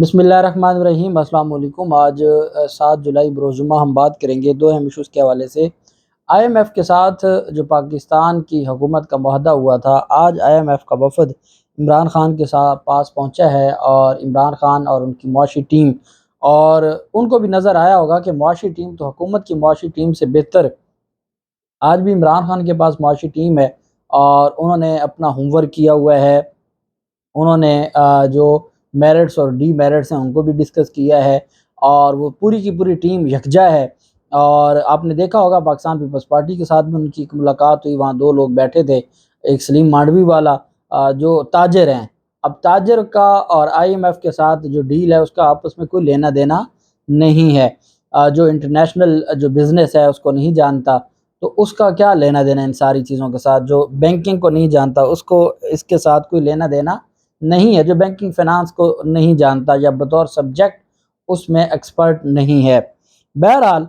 بسم اللہ الرحمن الرحیم۔ السلام علیکم۔ آج 7 جولائی بروز جمعہ ہم بات کریں گے دو اہم ایشوز کے حوالے سے۔ آئی ایم ایف کے ساتھ جو پاکستان کی حکومت کا معاہدہ ہوا تھا، آج آئی ایم ایف کا وفد عمران خان کے ساتھ پاس پہنچا ہے، اور عمران خان اور ان کی معاشی ٹیم، اور ان کو بھی نظر آیا ہوگا کہ معاشی ٹیم تو حکومت کی معاشی ٹیم سے بہتر آج بھی عمران خان کے پاس معاشی ٹیم ہے، اور انہوں نے اپنا ہوم ورک کیا ہوا ہے۔ انہوں نے جو میرٹس اور ڈی میرٹس ہیں ان کو بھی ڈسکس کیا ہے، اور وہ پوری کی پوری ٹیم یکجا ہے۔ اور آپ نے دیکھا ہوگا پاکستان پیپلز پارٹی کے ساتھ بھی ان کی ایک ملاقات ہوئی، وہاں دو لوگ بیٹھے تھے، ایک سلیم مانڈوی والا جو تاجر ہیں۔ اب تاجر کا اور آئی ایم ایف کے ساتھ جو ڈیل ہے اس کا آپس میں کوئی لینا دینا نہیں ہے۔ جو انٹرنیشنل جو بزنس ہے اس کو نہیں جانتا، تو اس کا کیا لینا دینا ان ساری چیزوں کے ساتھ؟ جو بینکنگ کو نہیں جانتا اس کو اس کے ساتھ کوئی لینا دینا نہیں ہے۔ جو بینکنگ فنانس کو نہیں جانتا یا بطور سبجیکٹ اس میں ایکسپرٹ نہیں ہے۔ بہرحال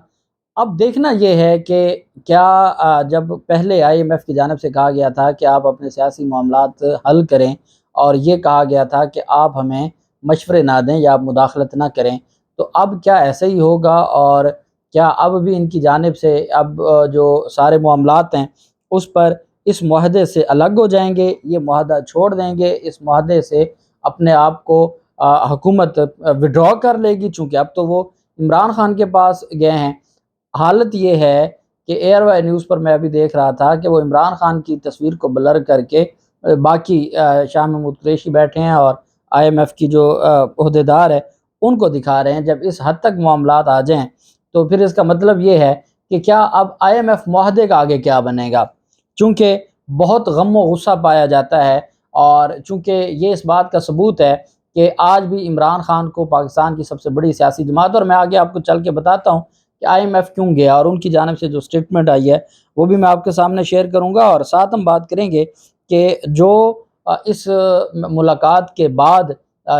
اب دیکھنا یہ ہے کہ کیا جب پہلے آئی ایم ایف کی جانب سے کہا گیا تھا کہ آپ اپنے سیاسی معاملات حل کریں، اور یہ کہا گیا تھا کہ آپ ہمیں مشورے نہ دیں یا آپ مداخلت نہ کریں، تو اب کیا ایسا ہی ہوگا؟ اور کیا اب بھی ان کی جانب سے اب جو سارے معاملات ہیں اس پر اس معاہدے سے الگ ہو جائیں گے، یہ معاہدہ چھوڑ دیں گے، اس معاہدے سے اپنے آپ کو حکومت وڈرا کر لے گی؟ چونکہ اب تو وہ عمران خان کے پاس گئے ہیں۔ حالت یہ ہے کہ ایئر وائی نیوز پر میں ابھی دیکھ رہا تھا کہ وہ عمران خان کی تصویر کو بلر کر کے باقی شاہ محمود قریشی بیٹھے ہیں اور آئی ایم ایف کی جو عہدیدار ہے ان کو دکھا رہے ہیں۔ جب اس حد تک معاملات آ جائیں تو پھر اس کا مطلب یہ ہے کہ کیا اب آئی ایم ایف معاہدے کا آگے کیا بنے گا؟ چونکہ بہت غم و غصہ پایا جاتا ہے، اور چونکہ یہ اس بات کا ثبوت ہے کہ آج بھی عمران خان کو پاکستان کی سب سے بڑی سیاسی جماعت، اور میں آگے آپ کو چل کے بتاتا ہوں کہ آئی ایم ایف کیوں گیا، اور ان کی جانب سے جو سٹیٹمنٹ آئی ہے وہ بھی میں آپ کے سامنے شیئر کروں گا، اور ساتھ ہم بات کریں گے کہ جو اس ملاقات کے بعد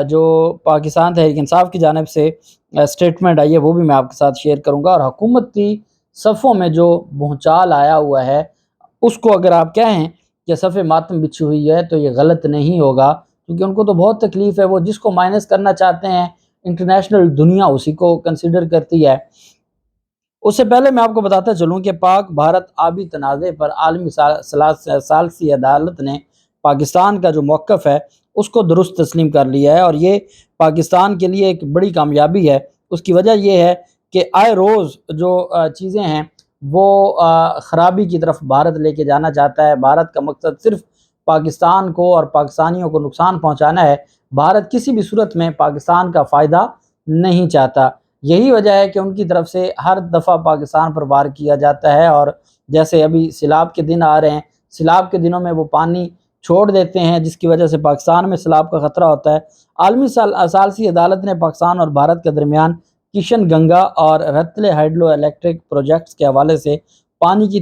جو پاکستان تحریک انصاف کی جانب سے سٹیٹمنٹ آئی ہے وہ بھی میں آپ کے ساتھ شیئر کروں گا، اور حکومت کی صفوں میں جو بھونچال آیا ہوا ہے اس کو اگر آپ کہیں کہ صف ماتم بچھی ہوئی ہے تو یہ غلط نہیں ہوگا، کیونکہ ان کو تو بہت تکلیف ہے۔ وہ جس کو مائنس کرنا چاہتے ہیں انٹرنیشنل دنیا اسی کو کنسیڈر کرتی ہے۔ اس سے پہلے میں آپ کو بتاتا چلوں کہ پاک بھارت آبی تنازع پر عالمی ثالثی عدالت نے پاکستان کا جو موقف ہے اس کو درست تسلیم کر لیا ہے، اور یہ پاکستان کے لیے ایک بڑی کامیابی ہے۔ اس کی وجہ یہ ہے کہ آئے روز جو چیزیں ہیں وہ خرابی کی طرف بھارت لے کے جانا چاہتا ہے۔ بھارت کا مقصد صرف پاکستان کو اور پاکستانیوں کو نقصان پہنچانا ہے۔ بھارت کسی بھی صورت میں پاکستان کا فائدہ نہیں چاہتا۔ یہی وجہ ہے کہ ان کی طرف سے ہر دفعہ پاکستان پر وار کیا جاتا ہے، اور جیسے ابھی سیلاب کے دن آ رہے ہیں، سیلاب کے دنوں میں وہ پانی چھوڑ دیتے ہیں جس کی وجہ سے پاکستان میں سیلاب کا خطرہ ہوتا ہے۔ عالمی ثالثی عدالت نے پاکستان اور بھارت کے درمیان کشن گنگا اور رتلے ہائیڈرو الیکٹرک پروجیکٹس کے حوالے سے پانی کی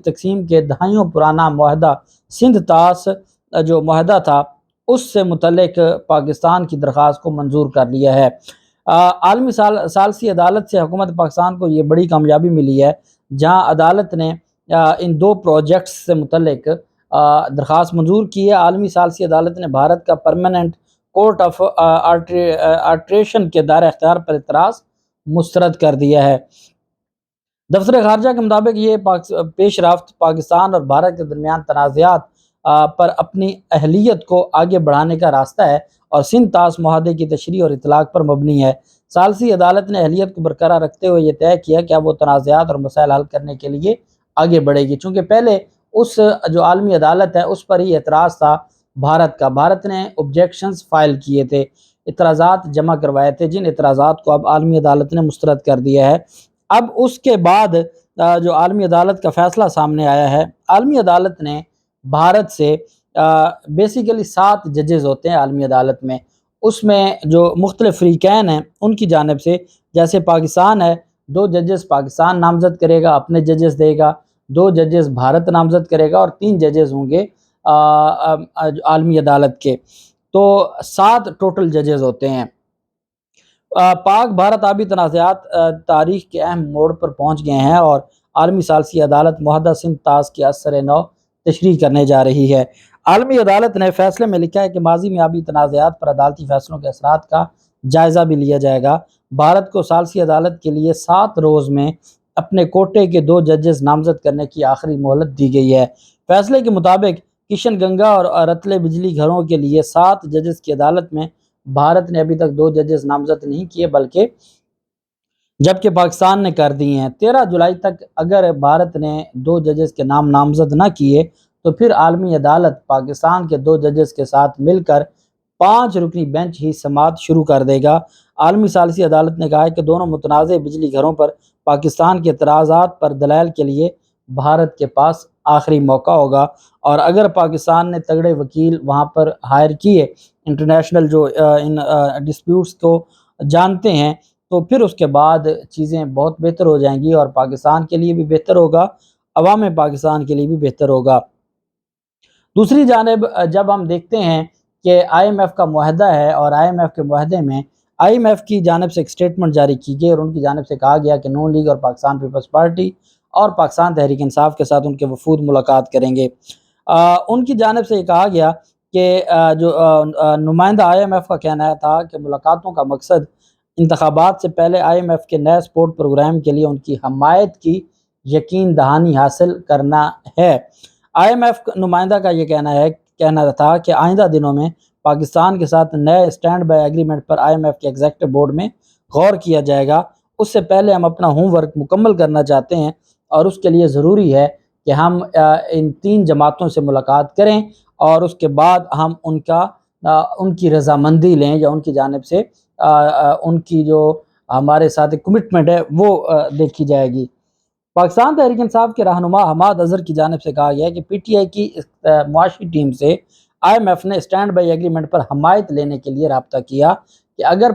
تقسیم کے دہائیوں پرانا معاہدہ سندھ طاس جو معاہدہ تھا اس سے متعلق پاکستان کی درخواست کو منظور کر لیا ہے۔ عالمی ثالثی عدالت سے حکومت پاکستان کو یہ بڑی کامیابی ملی ہے، جہاں عدالت نے ان دو پروجیکٹس سے متعلق درخواست منظور کی ہے۔ عالمی ثالثی عدالت نے بھارت کا پرماننٹ کورٹ آف آرٹریشن کے دائرہ اختیار پر اعتراض مسترد کر دیا ہے۔ دفتر خارجہ کے مطابق یہ پیش رفت پاکستان اور بھارت کے درمیان تنازعات پر اپنی اہلیت کو آگے بڑھانے کا راستہ ہے، اور سندھ طاس معاہدے کی تشریح اور اطلاق پر مبنی ہے۔ ثالثی عدالت نے اہلیت کو برقرار رکھتے ہوئے یہ طے کیا کہ اب وہ تنازعات اور مسائل حل کرنے کے لیے آگے بڑھے گی، چونکہ پہلے اس جو عالمی عدالت ہے اس پر ہی اعتراض تھا بھارت کا۔ بھارت نے آبجیکشنز فائل کیے تھے، اعتراضات جمع کروائے تھے، جن اعتراضات کو اب عالمی عدالت نے مسترد کر دیا ہے۔ اب اس کے بعد جو عالمی عدالت کا فیصلہ سامنے آیا ہے، عالمی عدالت نے بھارت سے بیسیکلی 7 ججز ہوتے ہیں عالمی عدالت میں، اس میں جو مختلف فریقین ہیں ان کی جانب سے، جیسے پاکستان ہے 2 ججز پاکستان نامزد کرے گا، اپنے ججز دے گا، 2 ججز بھارت نامزد کرے گا، اور 3 ججز ہوں گے عالمی عدالت کے، تو 7 ٹوٹل ججز ہوتے ہیں۔ پاک بھارت آبی تنازعات تاریخ کے اہم موڑ پر پہنچ گئے ہیں، اور عالمی ثالثی عدالت معاہدہ سندھ طاس کی اثر نو تشریح کرنے جا رہی ہے۔ عالمی عدالت نے فیصلے میں لکھا ہے کہ ماضی میں آبی تنازعات پر عدالتی فیصلوں کے اثرات کا جائزہ بھی لیا جائے گا۔ بھارت کو ثالثی عدالت کے لیے 7 روز میں اپنے کوٹے کے 2 ججز نامزد کرنے کی آخری مہلت دی گئی ہے۔ فیصلے کے مطابق کشن گنگا اور رتلے بجلی گھروں کے لیے 7 ججز کی عدالت میں بھارت نے ابھی تک 2 ججز نامزد نہیں کیے، بلکہ جبکہ پاکستان نے کر دی ہیں۔ 13 جولائی تک اگر بھارت نے 2 ججز کے نام نامزد نہ کیے تو پھر عالمی عدالت پاکستان کے 2 ججز کے ساتھ مل کر 5 رکنی بینچ ہی سماعت شروع کر دے گا۔ عالمی ثالثی عدالت نے کہا ہے کہ دونوں متنازع بجلی گھروں پر پاکستان کے اعتراضات پر دلائل کے لیے بھارت کے پاس آخری موقع ہوگا، اور اگر پاکستان نے تگڑے وکیل وہاں پر ہائر کیے انٹرنیشنل جو ان ڈسپیوٹس کو جانتے ہیں، تو پھر اس کے بعد چیزیں بہت بہتر ہو جائیں گی، اور پاکستان کے لیے بھی بہتر ہوگا، عوام پاکستان کے لیے بھی بہتر ہوگا۔ دوسری جانب جب ہم دیکھتے ہیں کہ آئی ایم ایف کا معاہدہ ہے، اور آئی ایم ایف کے معاہدے میں آئی ایم ایف کی جانب سے ایک سٹیٹمنٹ جاری کی گئی، اور ان کی جانب سے کہا گیا کہ نون لیگ اور پاکستان پیپلز پارٹی اور پاکستان تحریک انصاف کے ساتھ ان کے وفود ملاقات کریں گے۔ ان کی جانب سے یہ کہا گیا کہ جو نمائندہ آئی ایم ایف کا کہنا تھا کہ ملاقاتوں کا مقصد انتخابات سے پہلے آئی ایم ایف کے نئے سپورٹ پروگرام کے لیے ان کی حمایت کی یقین دہانی حاصل کرنا ہے۔ آئی ایم ایف نمائندہ کا یہ کہنا تھا کہ آئندہ دنوں میں پاکستان کے ساتھ نئے اسٹینڈ بائی ایگریمنٹ پر آئی ایم ایف کے ایگزیکٹو بورڈ میں غور کیا جائے گا۔ اس سے پہلے ہم اپنا ہوم ورک مکمل کرنا چاہتے ہیں، اور اس کے لیے ضروری ہے کہ ہم ان 3 جماعتوں سے ملاقات کریں، اور اس کے بعد ہم ان کی رضامندی لیں، یا ان کی جانب سے ان کی جو ہمارے ساتھ کمٹمنٹ ہے وہ دیکھی جائے گی۔ پاکستان تحریک انصاف کے رہنما حماد اظہر کی جانب سے کہا گیا کہ پی ٹی آئی کی معاشی ٹیم سے آئی ایم ایف نے اسٹینڈ بائی ایگریمنٹ پر حمایت لینے کے لیے رابطہ کیا کہ اگر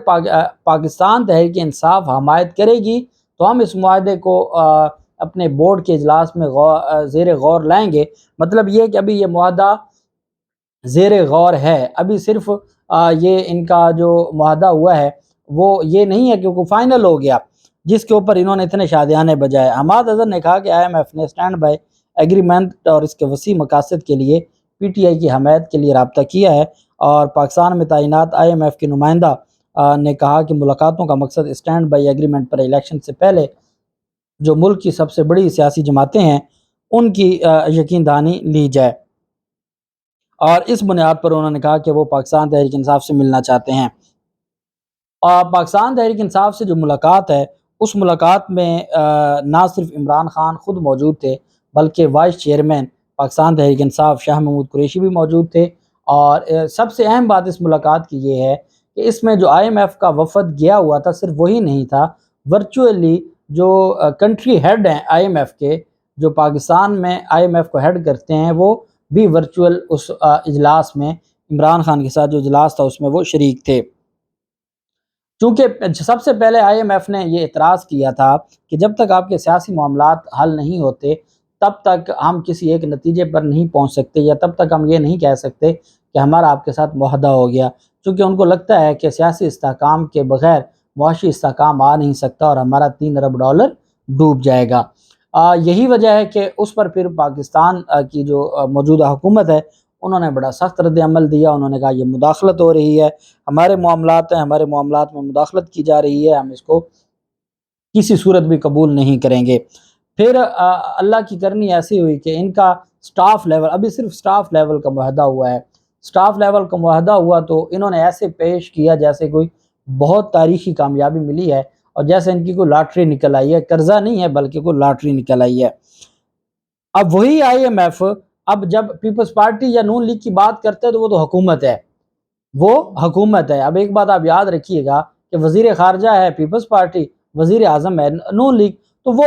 پاکستان تحریک انصاف حمایت کرے گی تو ہم اس معاہدے کو اپنے بورڈ کے اجلاس میں زیر غور لائیں گے۔ مطلب یہ کہ ابھی یہ معاہدہ زیر غور ہے، ابھی صرف یہ ان کا جو معاہدہ ہوا ہے وہ یہ نہیں ہے کہ وہ فائنل ہو گیا جس کے اوپر انہوں نے اتنے شادیانے بجائے۔ حماد اظہر نے کہا کہ آئی ایم ایف نے اسٹینڈ بائی ایگریمنٹ اور اس کے وسیع مقاصد کے لیے پی ٹی آئی کی حمایت کے لیے رابطہ کیا ہے، اور پاکستان میں تعینات آئی ایم ایف کے نمائندہ نے کہا کہ ملاقاتوں کا مقصد اسٹینڈ بائی ایگریمنٹ پر الیکشن سے پہلے جو ملک کی سب سے بڑی سیاسی جماعتیں ہیں ان کی یقین دہانی لی جائے، اور اس بنیاد پر انہوں نے کہا کہ وہ پاکستان تحریک انصاف سے ملنا چاہتے ہیں۔ اور پاکستان تحریک انصاف سے جو ملاقات ہے اس ملاقات میں نہ صرف عمران خان خود موجود تھے، بلکہ وائس چیئرمین پاکستان تحریک انصاف شاہ محمود قریشی بھی موجود تھے، اور سب سے اہم بات اس ملاقات کی یہ ہے کہ اس میں جو آئی ایم ایف کا وفد گیا ہوا تھا صرف وہی نہیں تھا، ورچولی جو کنٹری ہیڈ ہیں آئی ایم ایف کے، جو پاکستان میں آئی ایم ایف کو ہیڈ کرتے ہیں، وہ بھی ورچوئل اس اجلاس میں عمران خان کے ساتھ جو اجلاس تھا اس میں وہ شریک تھے۔ چونکہ سب سے پہلے آئی ایم ایف نے یہ اعتراض کیا تھا کہ جب تک آپ کے سیاسی معاملات حل نہیں ہوتے تب تک ہم کسی ایک نتیجے پر نہیں پہنچ سکتے، یا تب تک ہم یہ نہیں کہہ سکتے کہ ہمارا آپ کے ساتھ معاہدہ ہو گیا، چونکہ ان کو لگتا ہے کہ سیاسی استحکام کے بغیر معاشی استحکام آ نہیں سکتا، اور ہمارا $3 ارب ڈوب جائے گا۔ یہی وجہ ہے کہ اس پر پھر پاکستان کی جو موجودہ حکومت ہے انہوں نے بڑا سخت رد عمل دیا۔ انہوں نے کہا یہ مداخلت ہو رہی ہے، ہمارے معاملات ہیں، ہمارے معاملات میں مداخلت کی جا رہی ہے، ہم اس کو کسی صورت بھی قبول نہیں کریں گے۔ پھر اللہ کی کرنی ایسی ہوئی کہ ان کا سٹاف لیول، ابھی صرف سٹاف لیول کا معاہدہ ہوا ہے، سٹاف لیول کا معاہدہ ہوا تو انہوں نے ایسے پیش کیا جیسے کوئی بہت تاریخی کامیابی ملی ہے، اور جیسے ان کی کوئی لاٹری نکل آئی ہے، قرضہ نہیں ہے بلکہ کوئی لاٹری نکل آئی ہے۔ اب وہی آئی ایم ایف اب جب پیپلز پارٹی یا نون لیگ کی بات کرتے ہیں تو وہ تو حکومت ہے، وہ حکومت ہے۔ اب ایک بات آپ یاد رکھیے گا کہ وزیر خارجہ ہے پیپلز پارٹی، وزیر اعظم ہے نون لیگ، تو وہ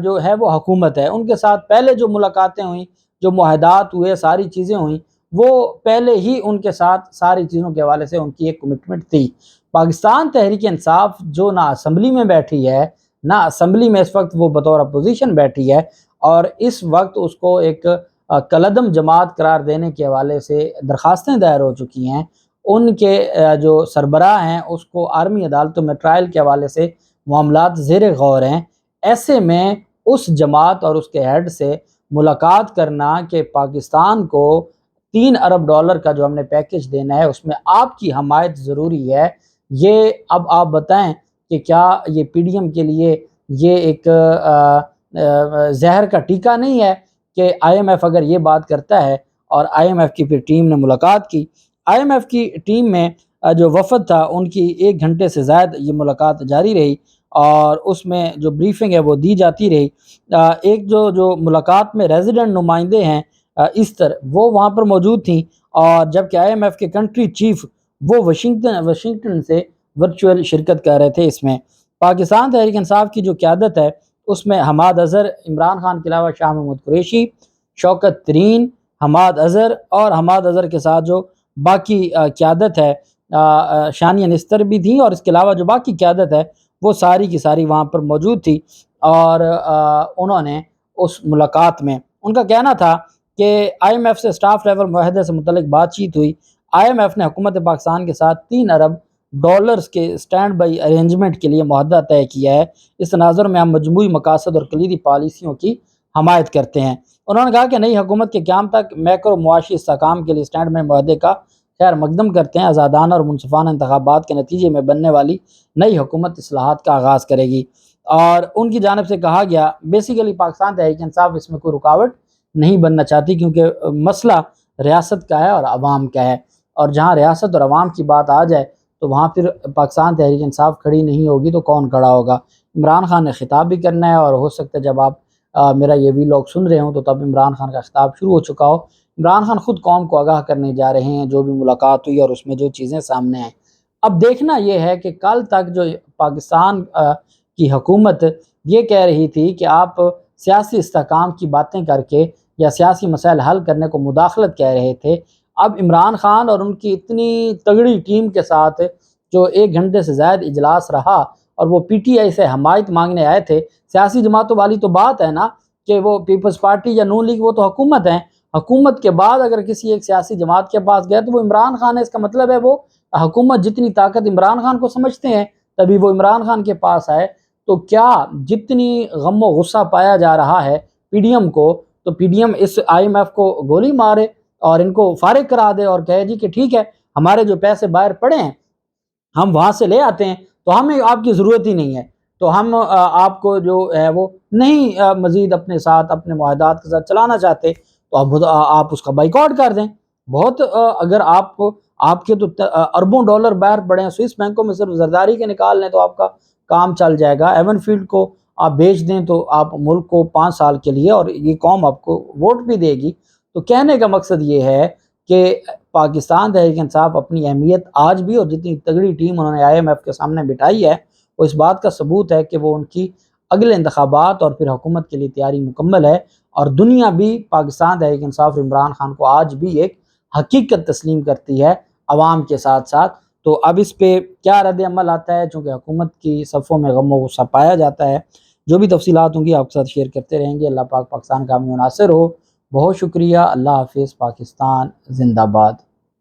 جو ہے وہ حکومت ہے۔ ان کے ساتھ پہلے جو ملاقاتیں ہوئیں، جو معاہدات ہوئے، ساری چیزیں ہوئیں، وہ پہلے ہی ان کے ساتھ ساری چیزوں کے حوالے سے ان کی ایک کمٹمنٹ تھی۔ پاکستان تحریک انصاف جو نہ اسمبلی میں بیٹھی ہے، نہ اسمبلی میں اس وقت وہ بطور اپوزیشن بیٹھی ہے، اور اس وقت اس کو ایک کالعدم جماعت قرار دینے کے حوالے سے درخواستیں دائر ہو چکی ہیں، ان کے جو سربراہ ہیں اس کو آرمی عدالتوں میں ٹرائل کے حوالے سے معاملات زیر غور ہیں۔ ایسے میں اس جماعت اور اس کے ہیڈ سے ملاقات کرنا کہ پاکستان کو $3 ارب کا جو ہم نے پیکج دینا ہے اس میں آپ کی حمایت ضروری ہے، یہ اب آپ بتائیں کہ کیا یہ پی ڈی ایم کے لیے یہ ایک زہر کا ٹیکہ نہیں ہے کہ آئی ایم ایف اگر یہ بات کرتا ہے، اور آئی ایم ایف کی پھر ٹیم نے ملاقات کی، آئی ایم ایف کی ٹیم میں جو وفد تھا ان کی 1 گھنٹے سے زائد یہ ملاقات جاری رہی، اور اس میں جو بریفنگ ہے وہ دی جاتی رہی۔ ایک جو ملاقات میں ریزیڈنٹ نمائندے ہیں ایسٹر، وہ وہاں پر موجود تھیں، اور جبکہ آئی ایم ایف کے کنٹری چیف وہ واشنگٹن سے ورچوئل شرکت کر رہے تھے۔ اس میں پاکستان تحریک انصاف کی جو قیادت ہے اس میں حماد اظہر، عمران خان کے علاوہ شاہ محمود قریشی، شوکت ترین، حماد اظہر، اور حماد اظہر کے ساتھ جو باقی قیادت ہے شانیہ نستر بھی تھیں، اور اس کے علاوہ جو باقی قیادت ہے وہ ساری کی ساری وہاں پر موجود تھی۔ اور انہوں نے اس ملاقات میں ان کا کہنا تھا کہ آئی ایم ایف سے سٹاف لیول معاہدے سے متعلق بات چیت ہوئی۔ آئی ایم ایف نے حکومت پاکستان کے ساتھ $3 ارب کے اسٹینڈ بائی ارینجمنٹ کے لیے معاہدہ طے کیا ہے۔ اس تناظر میں ہم مجموعی مقاصد اور کلیدی پالیسیوں کی حمایت کرتے ہیں۔ انہوں نے کہا کہ نئی حکومت کے قیام تک میکرو معاشی استحکام کے لیے اسٹینڈ بائی معاہدے کا خیر مقدم کرتے ہیں۔ آزادانہ اور منصفانہ انتخابات کے نتیجے میں بننے والی نئی حکومت اصلاحات کا آغاز کرے گی۔ اور ان کی جانب سے کہا گیا بیسیکلی پاکستان تحریک انصاف اس میں کوئی رکاوٹ نہیں بننا چاہتی، کیونکہ مسئلہ ریاست کا ہے اور عوام کا ہے، اور جہاں ریاست اور عوام کی بات آ جائے تو وہاں پھر پاکستان تحریک انصاف کھڑی نہیں ہوگی تو کون کھڑا ہوگا۔ عمران خان نے خطاب بھی کرنا ہے، اور ہو سکتا ہے جب آپ میرا یہ ویلاگ سن رہے ہوں تو تب عمران خان کا خطاب شروع ہو چکا ہو۔ عمران خان خود قوم کو آگاہ کرنے جا رہے ہیں جو بھی ملاقات ہوئی اور اس میں جو چیزیں سامنے آئیں۔ اب دیکھنا یہ ہے کہ کل تک جو پاکستان کی حکومت یہ کہہ رہی تھی کہ آپ سیاسی استحکام کی باتیں کر کے یا سیاسی مسائل حل کرنے کو مداخلت کہہ رہے تھے، اب عمران خان اور ان کی اتنی تگڑی ٹیم کے ساتھ جو 1 گھنٹے سے زائد اجلاس رہا، اور وہ پی ٹی آئی سے حمایت مانگنے آئے تھے، سیاسی جماعتوں والی تو بات ہے نا کہ وہ پیپلز پارٹی یا نون لیگ وہ تو حکومت ہیں، حکومت کے بعد اگر کسی ایک سیاسی جماعت کے پاس گئے تو وہ عمران خان ہے، اس کا مطلب ہے وہ حکومت جتنی طاقت عمران خان کو سمجھتے ہیں تبھی وہ عمران خان کے پاس آئے۔ تو کیا جتنی غم و غصہ پایا جا رہا ہے پی ڈی ایم کو، تو پی ڈی ایم اس آئی ایم ایف کو گولی مارے اور ان کو فارغ کرا دے اور کہے جی کہ ٹھیک ہے ہمارے جو پیسے باہر پڑے ہیں ہم وہاں سے لے آتے ہیں، تو ہمیں آپ کی ضرورت ہی نہیں ہے، تو ہم آپ کو جو ہے وہ نہیں مزید اپنے ساتھ اپنے معاہدات کے ساتھ چلانا چاہتے، تو آپ اس کا بائیکاٹ کر دیں۔ بہت اگر آپ کے تو اربوں ڈالر باہر پڑے ہیں سوئس بینکوں میں، صرف زرداری کے نکال لیں تو آپ کا کام چل جائے گا۔ ایون فیلڈ کو آپ بیچ دیں تو آپ ملک کو 5 سال کے لیے، اور یہ قوم آپ کو ووٹ بھی دے گی۔ تو کہنے کا مقصد یہ ہے کہ پاکستان تحریک انصاف اپنی اہمیت آج بھی، اور جتنی تگڑی ٹیم انہوں نے آئی ایم ایف کے سامنے بٹھائی ہے، وہ اس بات کا ثبوت ہے کہ وہ ان کی اگلے انتخابات اور پھر حکومت کے لیے تیاری مکمل ہے، اور دنیا بھی پاکستان تحریک انصاف عمران خان کو آج بھی ایک حقیقت تسلیم کرتی ہے عوام کے ساتھ ساتھ۔ تو اب اس پہ کیا رد عمل آتا ہے، چونکہ حکومت کی صفوں میں غم و غصہ پایا جاتا ہے، جو بھی تفصیلات ہوں گی آپ کے ساتھ شیئر کرتے رہیں گے۔ اللہ پاک پاکستان کا حامی و ناصر ہو۔ بہت شکریہ۔ اللہ حافظ۔ پاکستان زندہ باد۔